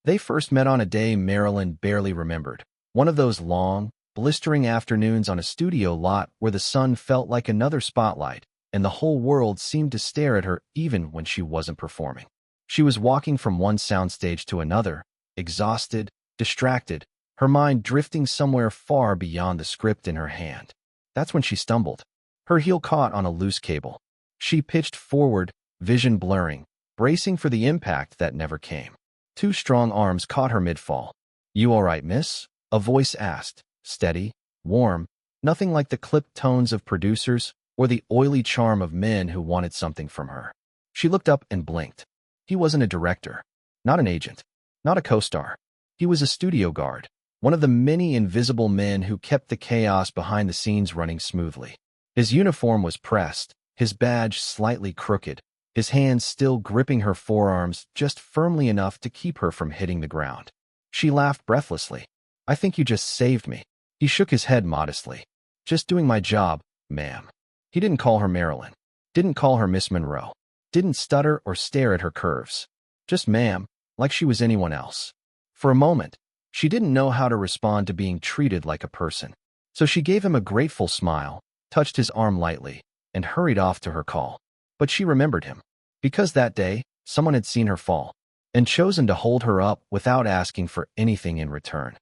They first met on a day Marilyn barely remembered. One of those long, blistering afternoons on a studio lot where the sun felt like another spotlight, and the whole world seemed to stare at her even when she wasn't performing. She was walking from one soundstage to another, exhausted, distracted, her mind drifting somewhere far beyond the script in her hand. That's when she stumbled. Her heel caught on a loose cable. She pitched forward, vision blurring, bracing for the impact that never came. Two strong arms caught her mid-fall. "You all right, miss?" a voice asked, steady, warm, nothing like the clipped tones of producers or the oily charm of men who wanted something from her. She looked up and blinked. He wasn't a director, not an agent, not a co-star. He was a studio guard, one of the many invisible men who kept the chaos behind the scenes running smoothly. His uniform was pressed, his badge slightly crooked, his hands still gripping her forearms just firmly enough to keep her from hitting the ground. She laughed breathlessly. "I think you just saved me." He shook his head modestly. "Just doing my job, ma'am." He didn't call her Marilyn, didn't call her Miss Monroe, didn't stutter or stare at her curves. Just ma'am, like she was anyone else. For a moment, she didn't know how to respond to being treated like a person. So she gave him a grateful smile, touched his arm lightly, and hurried off to her call. But she remembered him. Because that day, someone had seen her fall and chosen to hold her up without asking for anything in return.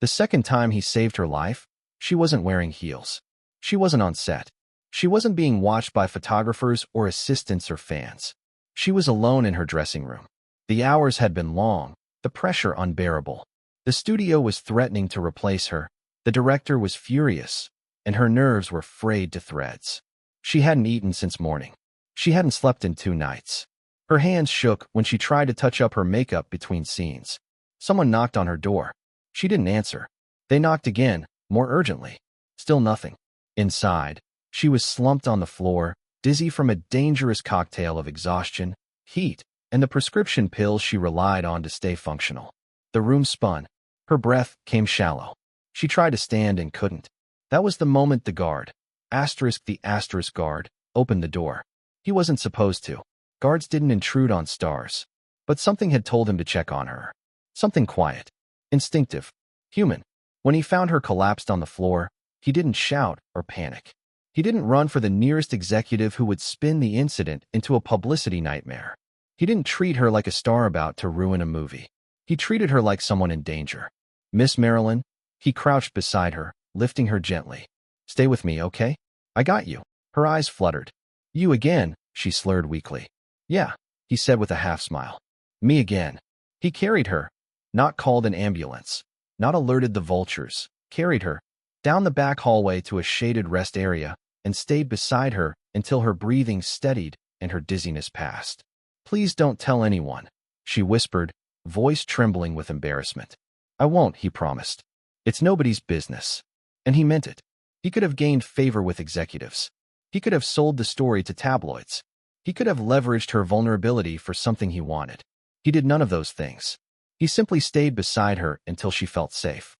The second time he saved her life, she wasn't wearing heels. She wasn't on set. She wasn't being watched by photographers or assistants or fans. She was alone in her dressing room. The hours had been long, the pressure unbearable. The studio was threatening to replace her, the director was furious, and her nerves were frayed to threads. She hadn't eaten since morning. She hadn't slept in 2 nights. Her hands shook when she tried to touch up her makeup between scenes. Someone knocked on her door. She didn't answer. They knocked again, more urgently. Still nothing. Inside, she was slumped on the floor, dizzy from a dangerous cocktail of exhaustion, heat, and the prescription pills she relied on to stay functional. The room spun. Her breath came shallow. She tried to stand and couldn't. That was the moment the guard, the asterisk guard, opened the door. He wasn't supposed to. Guards didn't intrude on stars. But something had told him to check on her. Something quiet, instinctive, human. When he found her collapsed on the floor, he didn't shout or panic. He didn't run for the nearest executive who would spin the incident into a publicity nightmare. He didn't treat her like a star about to ruin a movie. He treated her like someone in danger. "Miss Marilyn," he crouched beside her, lifting her gently. "Stay with me, okay? I got you." Her eyes fluttered. "You again," she slurred weakly. "Yeah," he said with a half-smile. "Me again." He carried her, not called an ambulance, not alerted the vultures, carried her down the back hallway to a shaded rest area and stayed beside her until her breathing steadied and her dizziness passed. "Please don't tell anyone," she whispered, voice trembling with embarrassment. "I won't," he promised. "It's nobody's business." And he meant it. He could have gained favor with executives. He could have sold the story to tabloids. He could have leveraged her vulnerability for something he wanted. He did none of those things. He simply stayed beside her until she felt safe.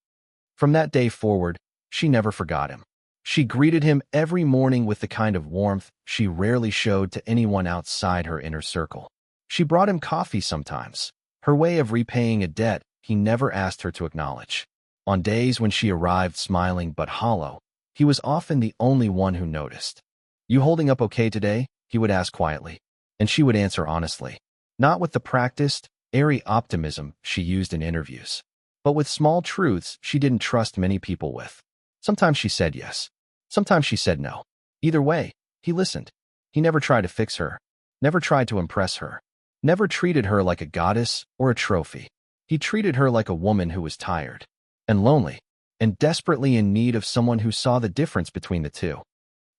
From that day forward, she never forgot him. She greeted him every morning with the kind of warmth she rarely showed to anyone outside her inner circle. She brought him coffee sometimes, her way of repaying a debt he never asked her to acknowledge. On days when she arrived smiling but hollow, he was often the only one who noticed. "You holding up okay today?" he would ask quietly, and she would answer honestly, not with the practiced, airy optimism she used in interviews, but with small truths she didn't trust many people with. Sometimes she said yes. Sometimes she said no. Either way, he listened. He never tried to fix her, never tried to impress her, never treated her like a goddess or a trophy. He treated her like a woman who was tired and lonely and desperately in need of someone who saw the difference between the two.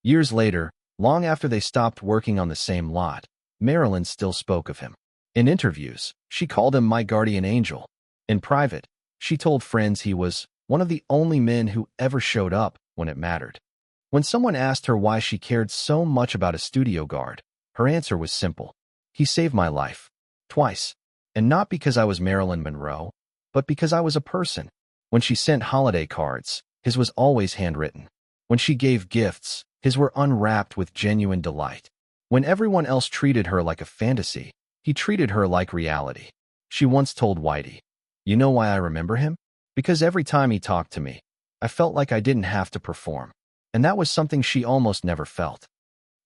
Years later, long after they stopped working on the same lot, Marilyn still spoke of him. In interviews, she called him my guardian angel. In private, she told friends he was one of the only men who ever showed up when it mattered. When someone asked her why she cared so much about a studio guard, her answer was simple. "He saved my life. Twice. And not because I was Marilyn Monroe, but because I was a person." When she sent holiday cards, his was always handwritten. When she gave gifts, his were unwrapped with genuine delight. When everyone else treated her like a fantasy, he treated her like reality. She once told Whitey, You know why I remember him? Because every time he talked to me, I felt like I didn't have to perform. And that was something she almost never felt.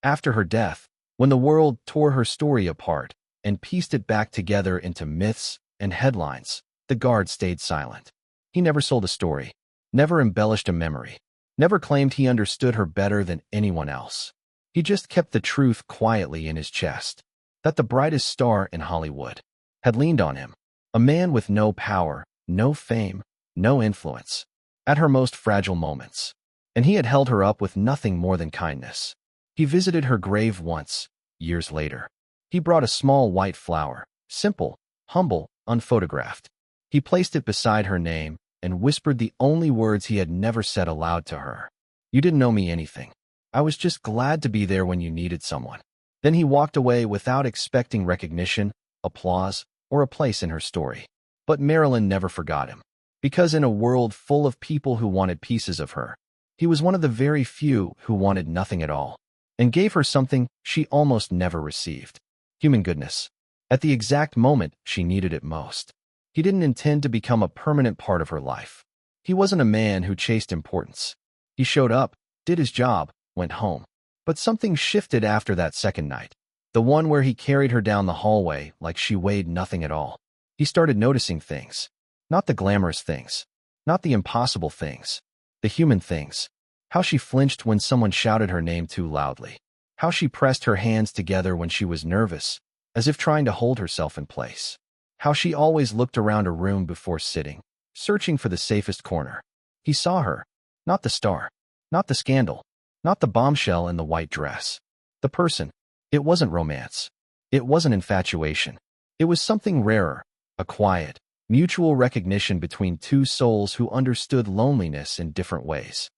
After her death, when the world tore her story apart and pieced it back together into myths and headlines, the guard stayed silent. He never sold a story, never embellished a memory, never claimed he understood her better than anyone else. He just kept the truth quietly in his chest, that the brightest star in Hollywood had leaned on him, a man with no power, no fame, no influence, at her most fragile moments. And he had held her up with nothing more than kindness. He visited her grave once, years later. He brought a small white flower, simple, humble, unphotographed. He placed it beside her name and whispered the only words he had never said aloud to her. You didn't know me anything. I was just glad to be there when you needed someone. Then he walked away without expecting recognition, applause, or a place in her story. But Marilyn never forgot him. Because in a world full of people who wanted pieces of her, he was one of the very few who wanted nothing at all, and gave her something she almost never received: human goodness. At the exact moment she needed it most. He didn't intend to become a permanent part of her life. He wasn't a man who chased importance. He showed up, did his job, went home. But something shifted after that second night, the one where he carried her down the hallway like she weighed nothing at all. He started noticing things. Not the glamorous things, not the impossible things, the human things. How she flinched when someone shouted her name too loudly. How she pressed her hands together when she was nervous, as if trying to hold herself in place. How she always looked around a room before sitting, searching for the safest corner. He saw her, not the star, not the scandal, not the bombshell in the white dress. The person. It wasn't romance. It wasn't infatuation. It was something rarer, a quiet, mutual recognition between two souls who understood loneliness in different ways.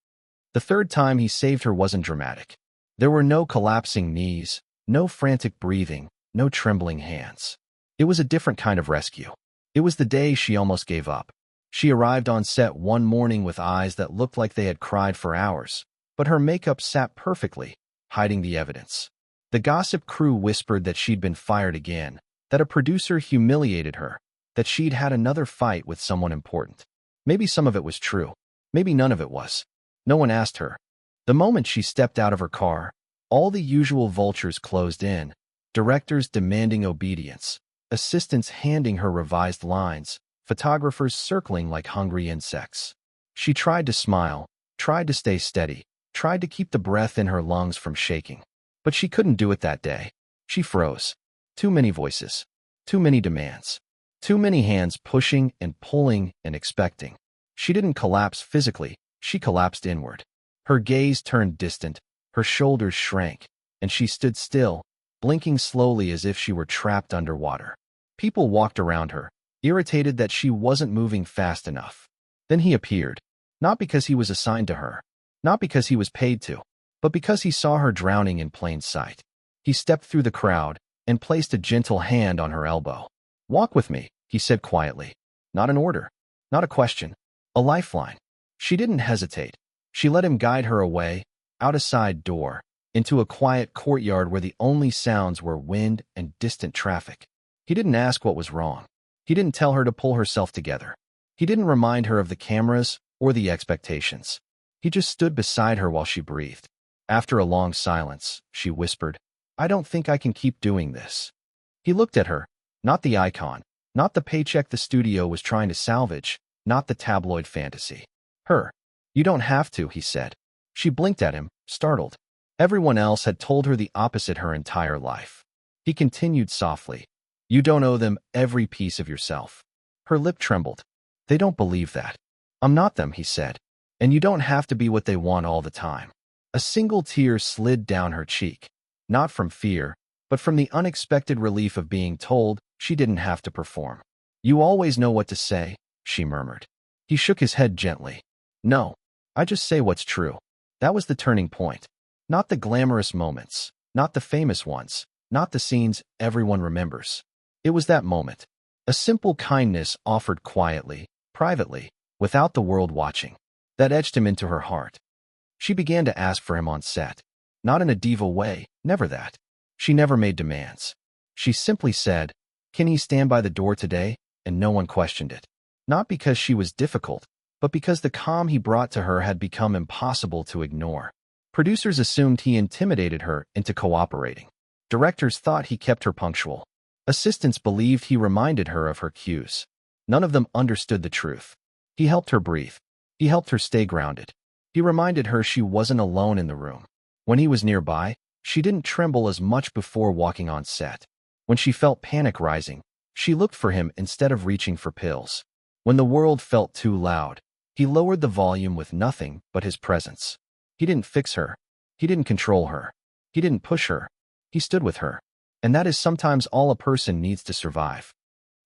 The third time he saved her wasn't dramatic. There were no collapsing knees, no frantic breathing, no trembling hands. It was a different kind of rescue. It was the day she almost gave up. She arrived on set one morning with eyes that looked like they had cried for hours, but her makeup sat perfectly, hiding the evidence. The gossip crew whispered that she'd been fired again, that a producer humiliated her, that she'd had another fight with someone important. Maybe some of it was true. Maybe none of it was. No one asked her. The moment she stepped out of her car, all the usual vultures closed in, directors demanding obedience, assistants handing her revised lines, photographers circling like hungry insects. She tried to smile, tried to stay steady, tried to keep the breath in her lungs from shaking. But she couldn't do it that day. She froze. Too many voices. Too many demands. Too many hands pushing and pulling and expecting. She didn't collapse physically. She collapsed inward. Her gaze turned distant, her shoulders shrank, and she stood still, blinking slowly as if she were trapped underwater. People walked around her, irritated that she wasn't moving fast enough. Then he appeared, not because he was assigned to her, not because he was paid to, but because he saw her drowning in plain sight. He stepped through the crowd and placed a gentle hand on her elbow. "Walk with me," he said quietly. Not an order, not a question, a lifeline. She didn't hesitate. She let him guide her away, out a side door, into a quiet courtyard where the only sounds were wind and distant traffic. He didn't ask what was wrong. He didn't tell her to pull herself together. He didn't remind her of the cameras or the expectations. He just stood beside her while she breathed. After a long silence, she whispered, "I don't think I can keep doing this." He looked at her, not the icon, not the paycheck the studio was trying to salvage, not the tabloid fantasy. Her. "You don't have to," he said. She blinked at him, startled. Everyone else had told her the opposite her entire life. He continued softly, "You don't owe them every piece of yourself." Her lip trembled. "They don't believe that." "I'm not them," he said. "And you don't have to be what they want all the time." A single tear slid down her cheek, not from fear, but from the unexpected relief of being told she didn't have to perform. "You always know what to say," she murmured. He shook his head gently. "No, I just say what's true." That was the turning point. Not the glamorous moments, not the famous ones, not the scenes everyone remembers. It was that moment. A simple kindness offered quietly, privately, without the world watching, that etched him into her heart. She began to ask for him on set. Not in a diva way, never that. She never made demands. She simply said, "Can he stand by the door today?" And no one questioned it. Not because she was difficult, but because the calm he brought to her had become impossible to ignore. Producers assumed he intimidated her into cooperating. Directors thought he kept her punctual. Assistants believed he reminded her of her cues. None of them understood the truth. He helped her breathe. He helped her stay grounded. He reminded her she wasn't alone in the room. When he was nearby, she didn't tremble as much before walking on set. When she felt panic rising, she looked for him instead of reaching for pills. When the world felt too loud, he lowered the volume with nothing but his presence. He didn't fix her. He didn't control her. He didn't push her. He stood with her. And that is sometimes all a person needs to survive.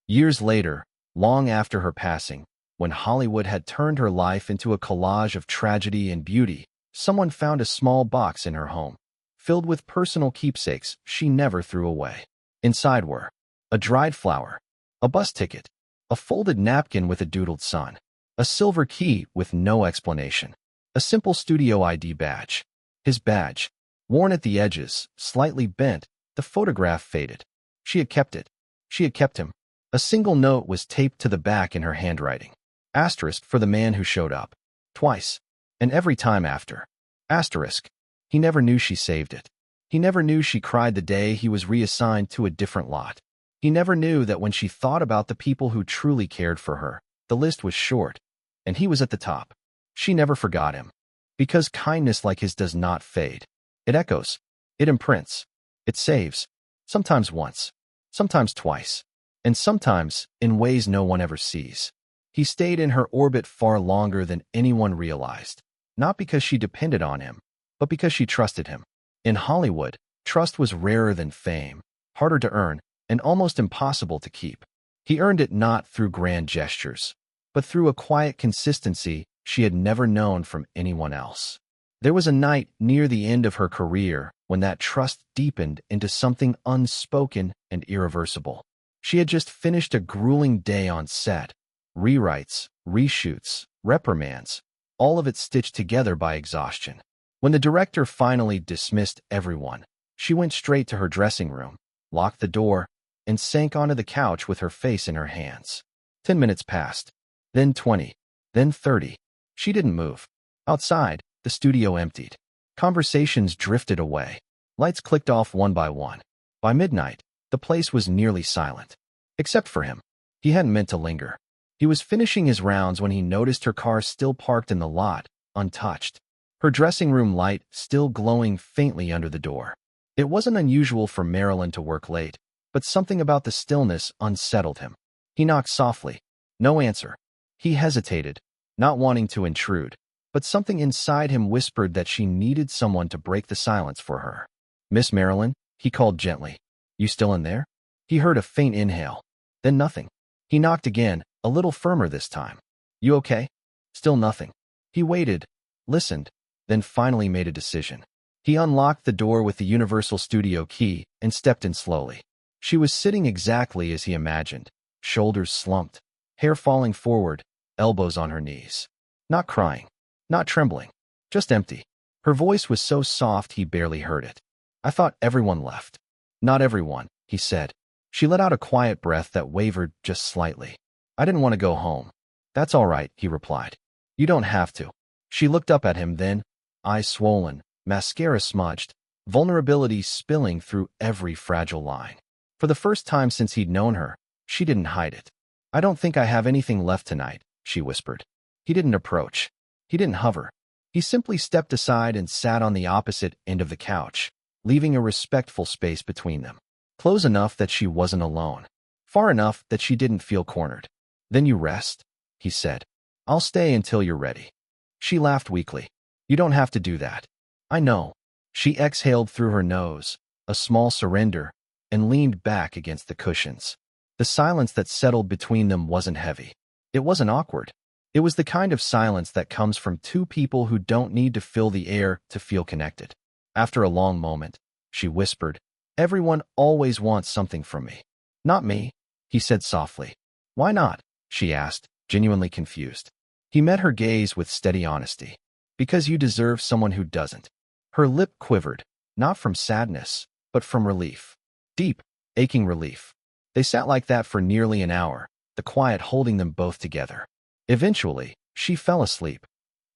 Years later, long after her passing, when Hollywood had turned her life into a collage of tragedy and beauty, someone found a small box in her home, filled with personal keepsakes she never threw away. Inside were a dried flower, a bus ticket, a folded napkin with a doodled sun, a silver key with no explanation, a simple studio ID badge. His badge, worn at the edges, slightly bent, the photograph faded. She had kept it. She had kept him. A single note was taped to the back in her handwriting. Asterisk for the man who showed up. Twice. And every time after. Asterisk. He never knew she saved it. He never knew she cried the day he was reassigned to a different lot. He never knew that when she thought about the people who truly cared for her, the list was short, and he was at the top. She never forgot him. Because kindness like his does not fade. It echoes. It imprints. It saves. Sometimes once. Sometimes twice. And sometimes in ways no one ever sees. He stayed in her orbit far longer than anyone realized. Not because she depended on him, but because she trusted him. In Hollywood, trust was rarer than fame, harder to earn, and almost impossible to keep. He earned it not through grand gestures, but through a quiet consistency she had never known from anyone else. There was a night near the end of her career when that trust deepened into something unspoken and irreversible. She had just finished a grueling day on set. Rewrites, reshoots, reprimands, all of it stitched together by exhaustion. When the director finally dismissed everyone, she went straight to her dressing room, locked the door, and sank onto the couch with her face in her hands. 10 minutes passed, then 20, then 30. She didn't move. Outside, the studio emptied. Conversations drifted away. Lights clicked off one by one. By midnight, the place was nearly silent. Except for him. He hadn't meant to linger. He was finishing his rounds when he noticed her car still parked in the lot, untouched. Her dressing room light still glowing faintly under the door. It wasn't unusual for Marilyn to work late, but something about the stillness unsettled him. He knocked softly. No answer. He hesitated, not wanting to intrude, but something inside him whispered that she needed someone to break the silence for her. "Miss Marilyn," he called gently. "You still in there?" He heard a faint inhale. Then nothing. He knocked again, a little firmer this time. "You okay?" Still nothing. He waited, listened, then finally made a decision. He unlocked the door with the Universal Studio key and stepped in slowly. She was sitting exactly as he imagined, shoulders slumped, hair falling forward, elbows on her knees. Not crying, not trembling, just empty. Her voice was so soft he barely heard it. "I thought everyone left." "Not everyone," he said. She let out a quiet breath that wavered just slightly. "I didn't want to go home." "That's all right," he replied. "You don't have to." She looked up at him then, eyes swollen, mascara smudged, vulnerability spilling through every fragile line. For the first time since he'd known her, she didn't hide it. "I don't think I have anything left tonight," she whispered. He didn't approach. He didn't hover. He simply stepped aside and sat on the opposite end of the couch, leaving a respectful space between them. Close enough that she wasn't alone. Far enough that she didn't feel cornered. "Then you rest," he said. "I'll stay until you're ready." She laughed weakly. "You don't have to do that." "I know." She exhaled through her nose, a small surrender, and leaned back against the cushions. The silence that settled between them wasn't heavy. It wasn't awkward. It was the kind of silence that comes from two people who don't need to fill the air to feel connected. After a long moment, she whispered, "Everyone always wants something from me." "Not me," he said softly. "Why not?" she asked, genuinely confused. He met her gaze with steady honesty. "Because you deserve someone who doesn't." Her lip quivered, not from sadness, but from relief. Deep, aching relief. They sat like that for nearly an hour, the quiet holding them both together. Eventually, she fell asleep,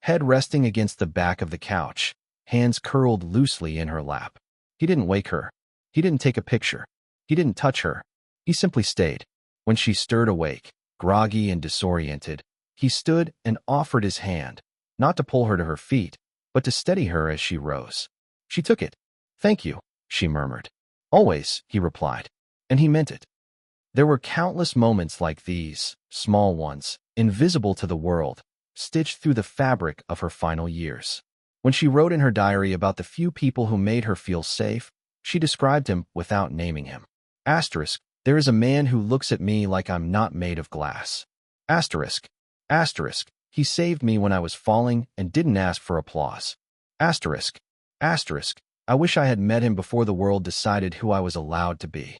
head resting against the back of the couch, hands curled loosely in her lap. He didn't wake her. He didn't take a picture. He didn't touch her. He simply stayed. When she stirred awake, groggy and disoriented, he stood and offered his hand, not to pull her to her feet, but to steady her as she rose. She took it. "Thank you," she murmured. "Always," he replied. And he meant it. There were countless moments like these, small ones, invisible to the world, stitched through the fabric of her final years. When she wrote in her diary about the few people who made her feel safe, she described him without naming him. Asterisk, there is a man who looks at me like I'm not made of glass. Asterisk, asterisk, he saved me when I was falling and didn't ask for applause. Asterisk, asterisk, I wish I had met him before the world decided who I was allowed to be.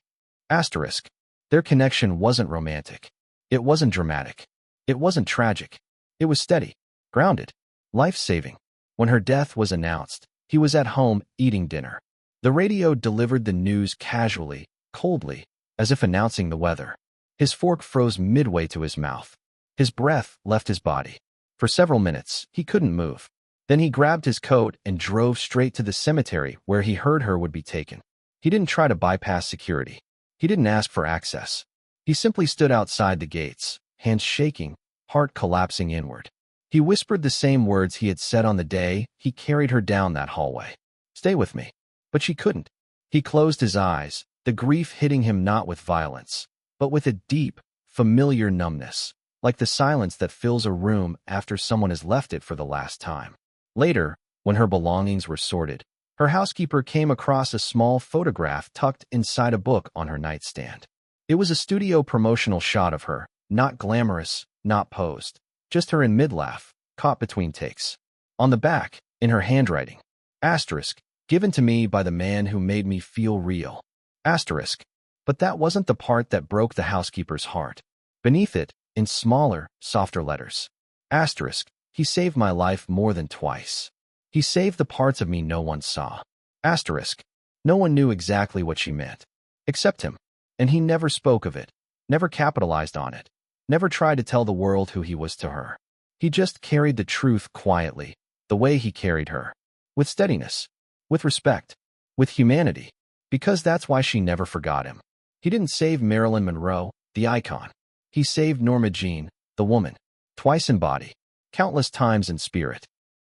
Asterisk, their connection wasn't romantic. It wasn't dramatic. It wasn't tragic. It was steady, grounded, life-saving. When her death was announced, he was at home eating dinner. The radio delivered the news casually, coldly, as if announcing the weather. His fork froze midway to his mouth. His breath left his body. For several minutes, he couldn't move. Then he grabbed his coat and drove straight to the cemetery where he heard her would be taken. He didn't try to bypass security. He didn't ask for access. He simply stood outside the gates, hands shaking, heart collapsing inward. He whispered the same words he had said on the day he carried her down that hallway. "Stay with me." But she couldn't. He closed his eyes, the grief hitting him not with violence, but with a deep, familiar numbness, like the silence that fills a room after someone has left it for the last time. Later, when her belongings were sorted, her housekeeper came across a small photograph tucked inside a book on her nightstand. It was a studio promotional shot of her, not glamorous, not posed, just her in mid-laugh, caught between takes. On the back, in her handwriting, asterisk, given to me by the man who made me feel real. Asterisk. But that wasn't the part that broke the housekeeper's heart. Beneath it, in smaller, softer letters. Asterisk. He saved my life more than twice. He saved the parts of me no one saw. Asterisk. No one knew exactly what she meant. Except him. And he never spoke of it. Never capitalized on it. Never tried to tell the world who he was to her. He just carried the truth quietly, the way he carried her. With steadiness. With respect. With humanity. Because that's why she never forgot him. He didn't save Marilyn Monroe, the icon. He saved Norma Jean, the woman. Twice in body. Countless times in spirit.